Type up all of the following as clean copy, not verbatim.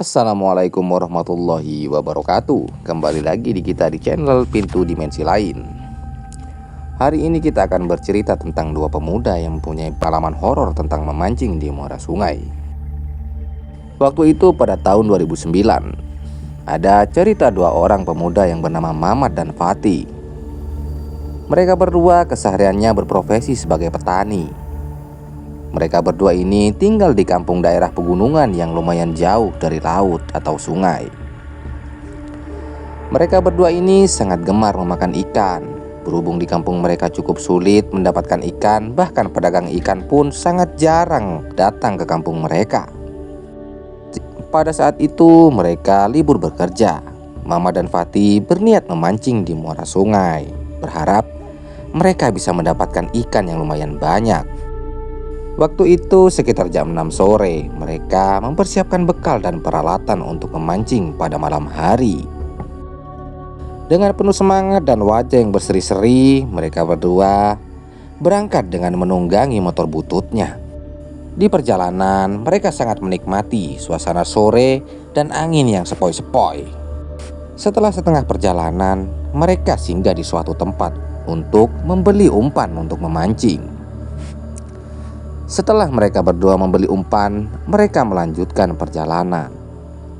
Assalamualaikum warahmatullahi wabarakatuh. Kembali lagi di kita di channel Pintu Dimensi Lain. Hari ini kita akan bercerita tentang dua pemuda yang mempunyai pengalaman horor tentang memancing di muara sungai. Waktu itu pada tahun 2009, ada cerita dua orang pemuda yang bernama Mamat dan Fatih. Mereka berdua kesehariannya berprofesi sebagai petani. Mereka berdua ini tinggal di kampung daerah pegunungan yang lumayan jauh dari laut atau sungai. Mereka berdua ini sangat gemar memakan ikan. Berhubung di kampung mereka cukup sulit mendapatkan ikan, bahkan pedagang ikan pun sangat jarang datang ke kampung mereka. Pada saat itu mereka libur bekerja. Mama dan Fatih berniat memancing di muara sungai, berharap mereka bisa mendapatkan ikan yang lumayan banyak. Waktu itu sekitar jam 6 sore, mereka mempersiapkan bekal dan peralatan untuk memancing pada malam hari. Dengan penuh semangat dan wajah yang berseri-seri, mereka berdua berangkat dengan menunggangi motor bututnya. Di perjalanan, mereka sangat menikmati suasana sore dan angin yang sepoi-sepoi. Setelah setengah perjalanan, mereka singgah di suatu tempat untuk membeli umpan untuk memancing. Setelah mereka berdua membeli umpan, mereka melanjutkan perjalanan.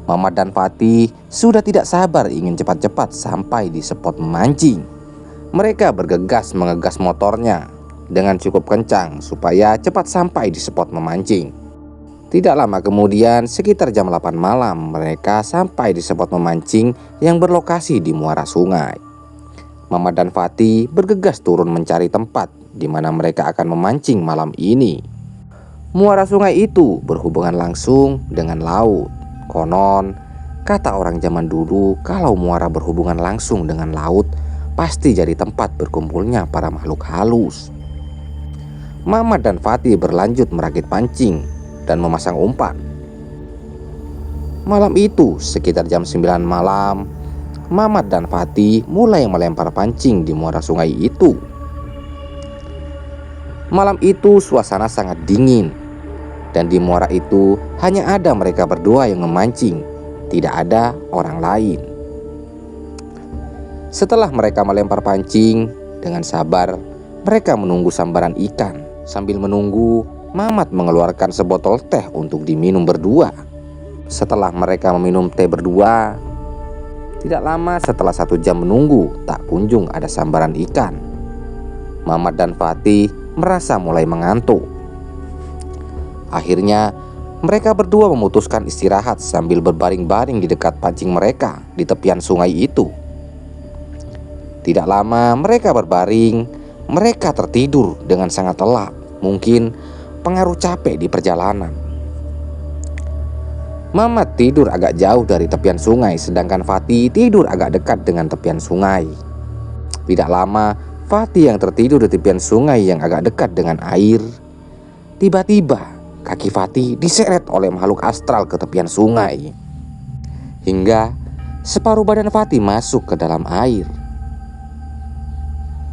Mamat dan Fatih sudah tidak sabar ingin cepat-cepat sampai di spot memancing. Mereka bergegas mengegas motornya dengan cukup kencang supaya cepat sampai di spot memancing. Tidak lama kemudian, sekitar jam 8 malam, mereka sampai di spot memancing yang berlokasi di muara sungai. Mamat dan Fatih bergegas turun mencari tempat di mana mereka akan memancing malam ini. Muara sungai itu berhubungan langsung dengan laut. Konon, kata orang zaman dulu, kalau muara berhubungan langsung dengan laut, pasti jadi tempat berkumpulnya para makhluk halus. Mamat dan Fatih berlanjut merakit pancing dan memasang umpan. Malam itu, sekitar jam 9 malam, Mamat dan Fatih mulai melempar pancing di muara sungai itu. Malam itu suasana sangat dingin. Dan di muara itu hanya ada mereka berdua yang memancing, tidak ada orang lain. Setelah mereka melempar pancing, dengan sabar mereka menunggu sambaran ikan. Sambil menunggu, Mamat mengeluarkan sebotol teh untuk diminum berdua. Setelah mereka meminum teh berdua, tidak lama setelah 1 jam menunggu, tak kunjung ada sambaran ikan. Mamat dan Fatih merasa mulai mengantuk. Akhirnya mereka berdua memutuskan istirahat sambil berbaring-baring di dekat pancing mereka di tepian sungai itu. Tidak lama mereka berbaring, mereka tertidur dengan sangat lelap, mungkin pengaruh capek di perjalanan. Mamat tidur agak jauh dari tepian sungai, sedangkan Fatih tidur agak dekat dengan tepian sungai. Tidak lama Fatih yang tertidur di tepian sungai yang agak dekat dengan air. Tiba-tiba kaki Fatih diseret oleh makhluk astral ke tepian sungai, hingga separuh badan Fatih masuk ke dalam air.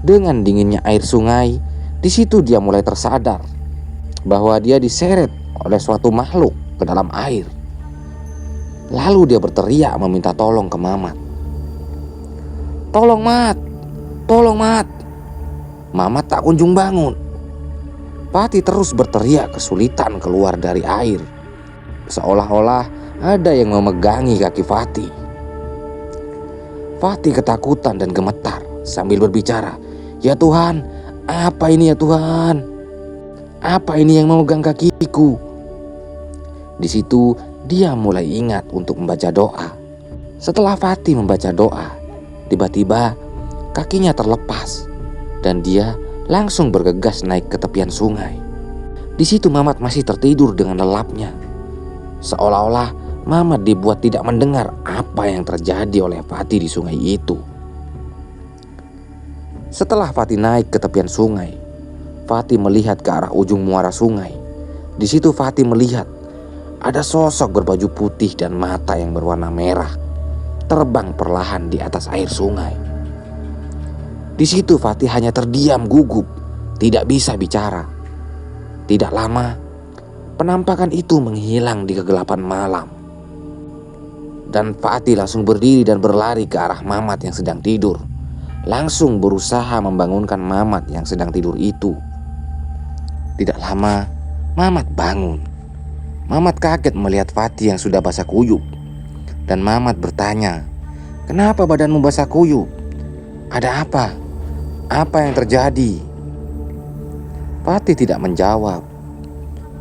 Dengan dinginnya air sungai, di situ dia mulai tersadar bahwa dia diseret oleh suatu makhluk ke dalam air. Lalu dia berteriak meminta tolong ke Mamat. "Tolong Mat, tolong Mat." Mamat tak kunjung bangun. Fatih terus berteriak kesulitan keluar dari air, seolah-olah ada yang memegangi kaki Fatih. Fatih ketakutan dan gemetar sambil berbicara, "Ya Tuhan, apa ini ya Tuhan? Apa ini yang memegang kakiku?" Di situ dia mulai ingat untuk membaca doa. Setelah Fatih membaca doa, tiba-tiba kakinya terlepas dan dia langsung bergegas naik ke tepian sungai. Di situ Mamat masih tertidur dengan lelapnya. Seolah-olah Mamat dibuat tidak mendengar apa yang terjadi oleh Fatih di sungai itu. Setelah Fatih naik ke tepian sungai, Fatih melihat ke arah ujung muara sungai. Di situ Fatih melihat ada sosok berbaju putih dan mata yang berwarna merah terbang perlahan di atas air sungai. Di situ Fatih hanya terdiam gugup, tidak bisa bicara. Tidak lama, penampakan itu menghilang di kegelapan malam. Dan Fatih langsung berdiri dan berlari ke arah Mamat yang sedang tidur. Langsung berusaha membangunkan Mamat yang sedang tidur itu. Tidak lama, Mamat bangun. Mamat kaget melihat Fatih yang sudah basah kuyup. Dan Mamat bertanya, "Kenapa badanmu basah kuyup? Ada apa? Apa yang terjadi?" Fatih tidak menjawab.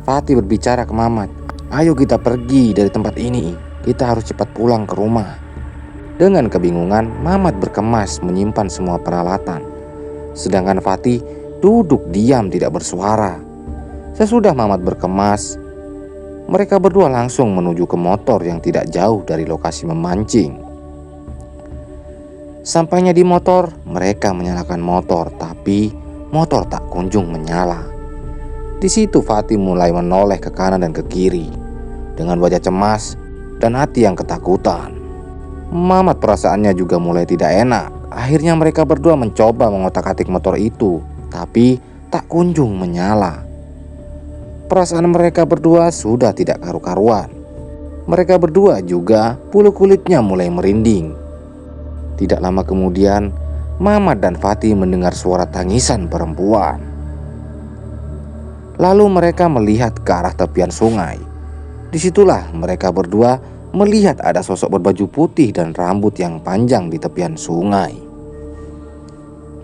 Fatih berbicara ke Mamat, "Ayo kita pergi dari tempat ini. Kita harus cepat pulang ke rumah." Dengan kebingungan, Mamat berkemas menyimpan semua peralatan. Sedangkan Fatih duduk diam tidak bersuara. Sesudah Mamat berkemas, mereka berdua langsung menuju ke motor yang tidak jauh dari lokasi memancing. Sampainya di motor, mereka menyalakan motor, tapi motor tak kunjung menyala. Di situ Fatih mulai menoleh ke kanan dan ke kiri dengan wajah cemas dan hati yang ketakutan. Mamat perasaannya juga mulai tidak enak. Akhirnya mereka berdua mencoba mengotak-atik motor itu, tapi tak kunjung menyala. Perasaan mereka berdua sudah tidak karu-karuan. Mereka berdua juga bulu kulitnya mulai merinding. Tidak lama kemudian, Mamat dan Fatih mendengar suara tangisan perempuan. Lalu mereka melihat ke arah tepian sungai. Disitulah mereka berdua melihat ada sosok berbaju putih dan rambut yang panjang di tepian sungai.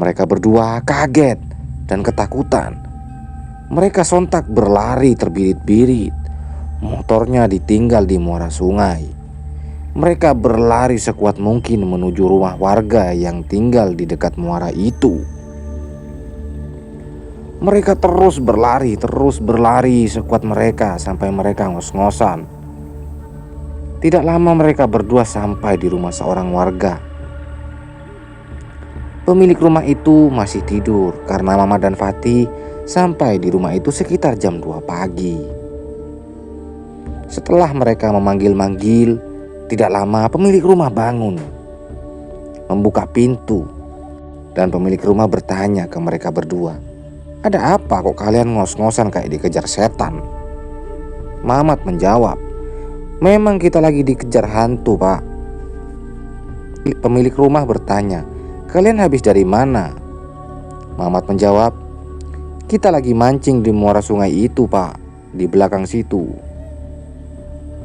Mereka berdua kaget dan ketakutan. Mereka sontak berlari terbirit-birit. Motornya ditinggal di muara sungai. Mereka berlari sekuat mungkin menuju rumah warga yang tinggal di dekat muara itu. Mereka terus berlari sekuat mereka sampai mereka ngos-ngosan. Tidak lama mereka berdua sampai di rumah seorang warga. Pemilik rumah itu masih tidur karena Mama dan Fatih sampai di rumah itu sekitar jam 2 pagi. Setelah mereka memanggil-manggil, tidak lama pemilik rumah bangun, membuka pintu, dan pemilik rumah bertanya ke mereka berdua, "Ada apa kok kalian ngos-ngosan kayak dikejar setan?" Mamat menjawab, "Memang kita lagi dikejar hantu, Pak." Pemilik rumah bertanya, "Kalian habis dari mana?" Mamat menjawab, "Kita lagi mancing di muara sungai itu, Pak, di belakang situ.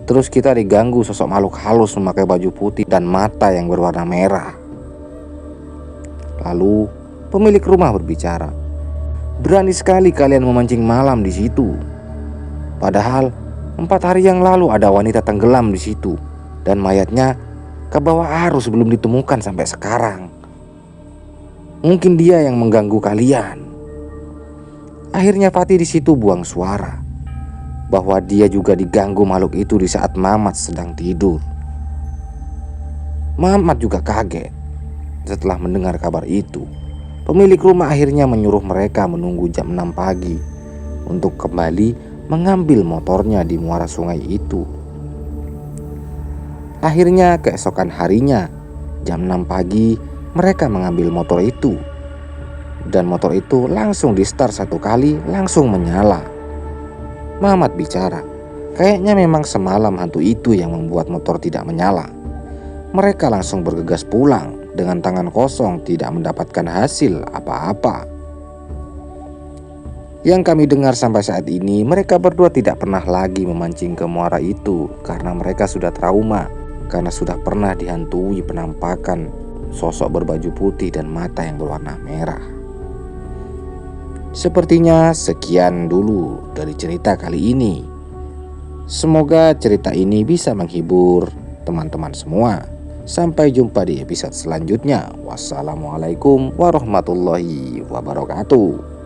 Terus kita diganggu sosok makhluk halus memakai baju putih dan mata yang berwarna merah." Lalu pemilik rumah berbicara, "Berani sekali kalian memancing malam di situ. Padahal 4 hari yang lalu ada wanita tenggelam di situ dan mayatnya ke bawah arus belum ditemukan sampai sekarang. Mungkin dia yang mengganggu kalian." Akhirnya Fatih di situ buang suara bahwa dia juga diganggu makhluk itu di saat Mamat sedang tidur. Mamat juga kaget setelah mendengar kabar itu. Pemilik rumah akhirnya menyuruh mereka menunggu jam 6 pagi untuk kembali mengambil motornya di muara sungai itu. Akhirnya keesokan harinya jam 6 pagi mereka mengambil motor itu. Dan motor itu langsung di start 1 kali langsung menyala. Mamat bicara, "Kayaknya memang semalam hantu itu yang membuat motor tidak menyala." Mereka langsung bergegas pulang dengan tangan kosong, tidak mendapatkan hasil apa-apa. Yang kami dengar sampai saat ini, mereka berdua tidak pernah lagi memancing ke muara itu karena mereka sudah trauma, karena sudah pernah dihantui penampakan sosok berbaju putih dan mata yang berwarna merah. Sepertinya sekian dulu dari cerita kali ini. Semoga cerita ini bisa menghibur teman-teman semua. Sampai jumpa di episode selanjutnya. Wassalamualaikum warahmatullahi wabarakatuh.